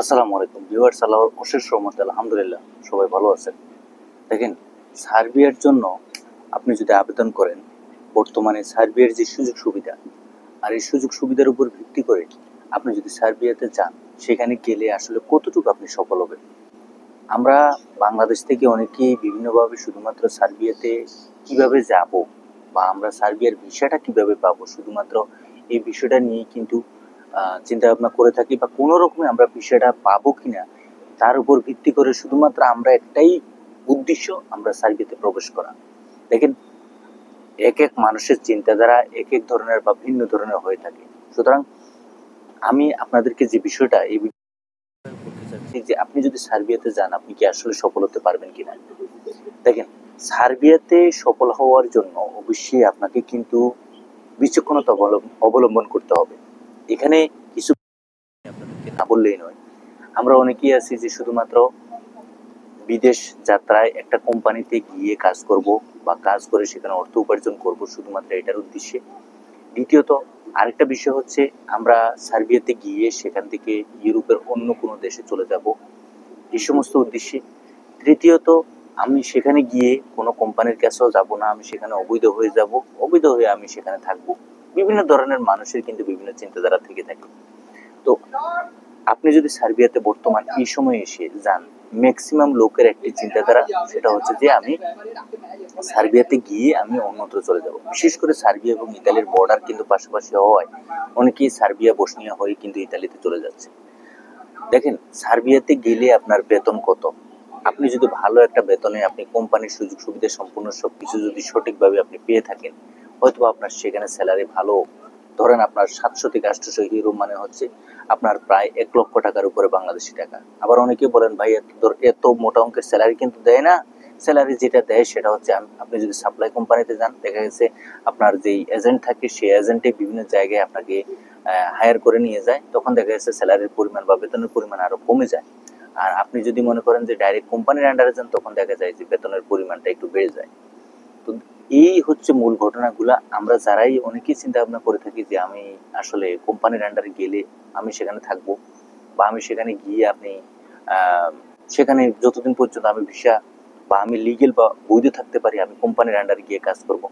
আসসালামু আলাইকুম ভিউয়ার্স, আল্লাহর অশেষ রহমতে আলহামদুলিল্লাহ সবাই ভালো আছেন। দেখেন, সার্বিয়ার জন্য আপনি যদি আবেদন করেন, বর্তমানে সার্বিয়ার যে সুযোগ সুবিধা আর এই সুযোগ সুবিধার উপর ভিত্তি করে আপনি যদি সার্বিয়াতে যান, সেখানে গেলে আসলে কতটুকু আপনি সফল হবেন। আমরা বাংলাদেশ থেকে অনেকেই বিভিন্নভাবে শুধুমাত্র সার্বিয়াতে কিভাবে যাব বা আমরা সার্বিয়ার ভিসাটা কিভাবে পাবো, শুধুমাত্র এই বিষয়টা নিয়ে কিন্তু চিন্তা ভাবনা করে থাকি, বা কোনো রকমে আমরা ভিসাটা পাবো কিনা তার উপর ভিত্তি করে শুধুমাত্র আমরা একটাই উদ্দেশ্য, আমরা সার্বিয়াতে প্রবেশ করা। দেখেন, এক এক মানুষের চিন্তাধারা এক এক ধরনের বা ভিন্ন ধরনের হয়ে থাকে। সুতরাং আমি আপনাদেরকে যে বিষয়টা এই করতে চাচ্ছি, যে আপনি যদি সার্বিয়াতে যান, আপনি কি আসলে সফল হতে পারবেন কিনা। দেখেন, সার্বিয়াতে সফল হওয়ার জন্য অবশ্যই আপনাকে কিন্তু বিচক্ষণতা অবলম্বন করতে হবে। এখানে কিছু আপনাদেরকে না বললেই নয়। আমরা অনেকেই আছি যে শুধুমাত্র বিদেশ যাত্রায় একটা কোম্পানিতে গিয়ে কাজ করব বা কাজ করে সেখানে অর্থ উপার্জন করব, শুধুমাত্র এটার উদ্দেশ্যে। দ্বিতীয়ত আরেকটা বিষয় হচ্ছে, আমরা সার্বিয়াতে গিয়ে সেখান থেকে ইউরোপের অন্য কোনো দেশে চলে যাব, এই সমস্ত উদ্দেশ্যে। তৃতীয়ত, আমি সেখানে গিয়ে কোনো কোম্পানির কাছেও যাব না, আমি সেখানে অবৈধ হয়ে যাব, অবৈধ হয়ে আমি সেখানে থাকবো। বিভিন্ন ধরনের মানুষের কিন্তু বিভিন্ন চিন্তাধারা থেকে থাকে। তো আপনি যদি সার্বিয়াতে বর্তমান এই সময়ে এসে যান, ম্যাক্সিমাম লোকের একটি চিন্তাধারা, সেটা হচ্ছে যে আমি সার্বিয়াতে গিয়ে আমি অন্যত্র চলে যাব। বিশেষ করে সার্বিয়া এবং ইতালির বর্ডার কিন্তু পাশাপাশি হওয়ায় অনেকেই সার্বিয়া বসনিয়া হয়ে কিন্তু ইতালিতে চলে যাচ্ছে। দেখেন, সার্বিয়াতে গেলে আপনার বেতন কত, আপনি যদি ভালো একটা বেতনে আপনি কোম্পানির সুযোগ সুবিধা সম্পূর্ণ সবকিছু যদি সঠিকভাবে আপনি পেয়ে থাকেন, হয়তো আপনার সেখানে স্যালারি ভালো, ধরেন আপনার 700 থেকে 800 ইউরো, মানে হচ্ছে আপনার প্রায় 1 লক্ষ টাকার উপরে বাংলাদেশি টাকা। আবার অনেকে বলেন, ভাই এত মোটা অঙ্কের স্যালারি কিন্তু দেয় না। স্যালারি যেটা দেয় সেটা হচ্ছে, আপনি যদি সাপ্লাই কোম্পানিতে যান, দেখা গেছে আপনার যেই এজেন্ট থাকে সেই এজেন্টে বিভিন্ন জায়গায় আপনাকে হায়ার করে নিয়ে যায়, তখন দেখা যাচ্ছে স্যালারির পরিমাণ বা বেতনের পরিমাণ আরো কমে যায়। আর আপনি যদি মনে করেন যে ডাইরেক্ট কোম্পানির আন্ডারে যান, তখন দেখা যায় যে বেতনের পরিমাণটা একটু বেড়ে যায়। তো এই হচ্ছে মূল ঘটনাগুলা। আমরা যারাই অনেকেই চিন্তা ভাবনা করে থাকি যে আমি আসলে কোম্পানির আন্ডারে গেলে আমি সেখানে থাকবো, বা আমি সেখানে গিয়ে আপনি সেখানে যতদিন পর্যন্ত আমি ভিসা বা আমি লিগেল বা বৈধ থাকতে পারি, আমি কোম্পানির আন্ডারে গিয়ে কাজ করব।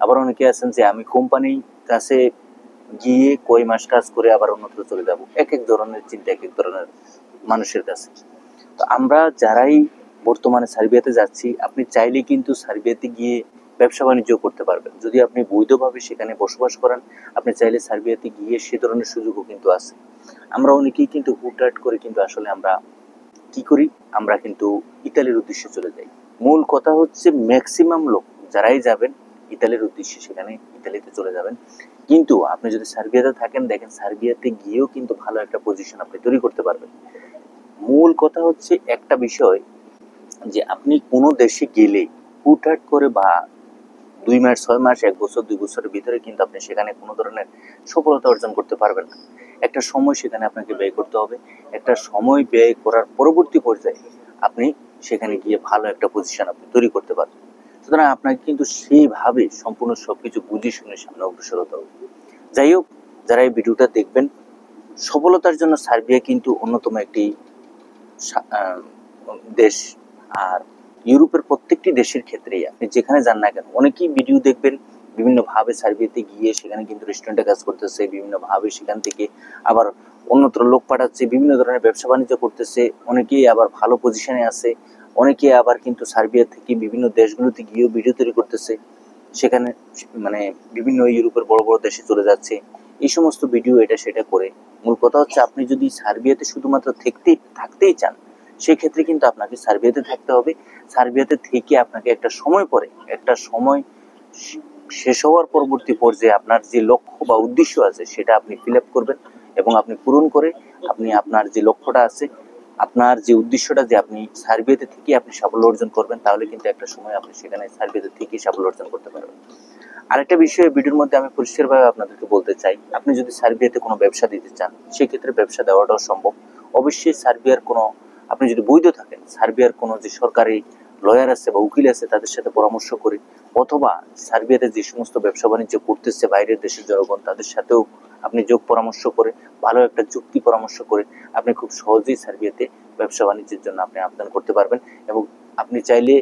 আবার অনেকে আছেন যে আমি কোম্পানির কাছে গিয়ে কয় মাস কাজ করে আবার অন্যত্র চলে যাব। এক এক ধরনের চিন্তা এক এক ধরনের মানুষের কাছে। তো আমরা যারাই বর্তমানে সার্বিয়াতে যাচ্ছি, আপনি চাইলে কিন্তু সার্বিয়াতে গিয়ে ব্যবসা বাণিজ্য করতে পারবেন। যদি আপনি বৈধভাবে সেখানে বসবাস করেন, আপনি চাইলে সার্বিয়াতে গিয়ে সে ধরনের সুযোগও কিন্তু আছে। আমরা অনেকেই কিন্তু হুটহাট করে কিন্তু আসলে আমরা কি করি, আমরা কিন্তু ইতালির উদ্দেশ্যে চলে যাই। মূল কথা হচ্ছে, ম্যাক্সিমাম লোক যারাই যাবেন ইতালির উদ্দেশ্যে, সেখানে ইতালিতে চলে যাবেন। কিন্তু আপনি যদি সার্বিয়াতে থাকেন, দেখেন সার্বিয়াতে গিয়েও কিন্তু ভালো একটা পজিশন আপনি তৈরি করতে পারবেন। মূল কথা হচ্ছে একটা বিষয়, যে আপনি কোনো দেশে গেলে হুটহাট করে বা 2 মাস 6 মাস 1 বছর 2 বছরের ভিতরে কিন্তু আপনি সেখানে কোনো ধরনের সফলতা অর্জন করতে পারবেন না। একটা সময় সেখানে আপনাকে ব্যয় করতে হবে। একটা সময় ব্যয় করার পরবর্তী পর্যায়ে আপনি সেখানে গিয়ে ভালো একটা পজিশন আপনি তৈরি করতে পারবেন। সুতরাং আপনাকে কিন্তু সেইভাবে সম্পূর্ণ সবকিছু বুঝে শুনে সামনে অগ্রসর হতে হবে। যাই হোক, যারা এই ভিডিওটা দেখবেন, সফলতার জন্য সার্বিয়া কিন্তু অন্যতম একটি দেশ। আর ইউরোপের প্রত্যেকটি দেশের ক্ষেত্রেই আপনি যেখানে যান না কেন, অনেকেই ভিডিও দেখবেন বিভিন্ন ভাবে সার্বিয়াতে গিয়ে সেখানে কিন্তু রেস্টুরেন্টে কাজ করতেছে, বিভিন্ন ভাবে সেখান থেকে আবার অন্যত্র লোক পাঠাচ্ছে, বিভিন্ন ধরনের ব্যবসা বাণিজ্য করতেছে, অনেকেই আবার ভালো পজিশনে আছে, অনেকে আবার কিন্তু সার্বিয়া থেকে বিভিন্ন দেশগুলোতে গিয়েও ভিডিও তৈরি করতেছে, সেখানে মানে বিভিন্ন ইউরোপের বড় বড় দেশে চলে যাচ্ছে, এই সমস্ত ভিডিও এটা সেটা করে। মূল কথা হচ্ছে, আপনি যদি সার্বিয়াতে শুধুমাত্র থাকতেই চান, সেক্ষেত্রে কিন্তু আপনাকে সার্বিয়াতে থাকতে হবে। সার্বিয়াতে থেকে আপনাকে একটা সময় পরে, একটা সময় শেষ হওয়ার পরবর্তী পর্যায়ে আপনার যে লক্ষ্য বা উদ্দেশ্য আছে সেটা আপনি ফিল আপ করবেন, এবং আপনি পূরণ করে আপনি আপনার যে লক্ষ্যটা আছে, আপনার যে উদ্দেশ্যটা, যে আপনি সার্বিয়াতে থেকে আপনি সাফল্য অর্জন করবেন, তাহলে কিন্তু একটা সময় আপনি সেখানে সার্বিয়াতে থেকে সাফল্য অর্জন করতে পারবেন। আরেকটা বিষয় ভিডিওর মধ্যে আমি পরিষ্কারভাবে আপনাদেরকে বলতে চাই, আপনি যদি সার্বিয়াতে কোনো ব্যবসা দিতে চান, সেক্ষেত্রে ব্যবসা দেওয়াটাও সম্ভব। অবশ্যই সার্বিয়ার কোনো, আপনি যদি বৈধ থাকেন, সার্বিয়ার কোনো যে সরকারি লয়ার আছে বা উকিল আছে তাদের সাথে পরামর্শ করে, অথবা সার্বিয়াতে যে সমস্ত ব্যবসা বাণিজ্য করতেছে বাইরের দেশের জনগণ, তাদের সাথেও আপনি যোগ পরামর্শ করে, ভালো একটা চুক্তি পরামর্শ করে আপনি খুব সহজেই সার্বিয়াতে ব্যবসা বাণিজ্যের জন্য আপনি আবেদন করতে পারবেন। এবং আপনি চাইলে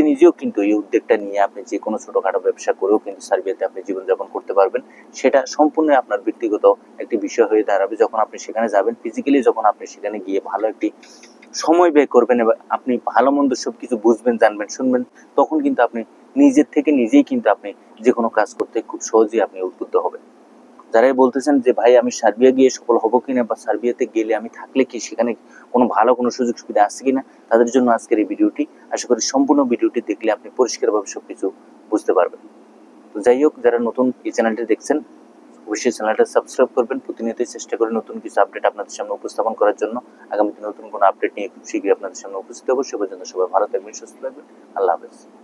নিজেও কিন্তু এই উদ্যোগটা নিয়ে আপনি যে কোনো ছোটখাটো ব্যবসা করেও কিন্তু সার্বিয়াতে আপনি জীবনযাপন করতে পারবেন। সেটা সম্পূর্ণ আপনার ব্যক্তিগত একটি বিষয় হয়ে দাঁড়াবে। যখন আপনি সেখানে যাবেন, ফিজিক্যালি যখন আপনি সেখানে গিয়ে ভালো একটি সময় ব্যয় করবেন এবং আপনি ভালো মন্দ সবকিছু বুঝবেন, জানবেন, শুনবেন, তখন কিন্তু আপনি নিজের থেকে নিজেই কিন্তু আপনি যে কোনো কাজ করতে খুব সহজেই আপনি উদ্বুদ্ধ হবেন। যারাই বলতেছেন যে ভাই আমি সার্বিয়া গিয়ে সফল হবো কিনা, বা সার্বিয়াতে গেলে আমি থাকলে কি সেখানে কোনো ভালো কোনো সুযোগ সুবিধা আছে কিনা, তাদের জন্য আজকের এই ভিডিওটি। আশা করি সম্পূর্ণ ভিডিওটি দেখলে আপনি পরিষ্কারভাবে সবকিছু বুঝতে পারবেন। তো যাই হোক, যারা নতুন এই চ্যানেলটি দেখছেন অবশ্যই চ্যানেলটা সাবস্ক্রাইব করবেন। প্রতিনিয়তই চেষ্টা করি নতুন কিছু আপডেট আপনাদের সামনে উপস্থাপন করার জন্য। আগামীতে নতুন কোনো আপডেট নিয়ে খুব শীঘ্রই আপনাদের সামনে উপস্থিত হবো। সে পর্যন্ত সবাই ভালো থাকবেন, সুস্থ থাকবেন। আল্লাহ হাফেজ।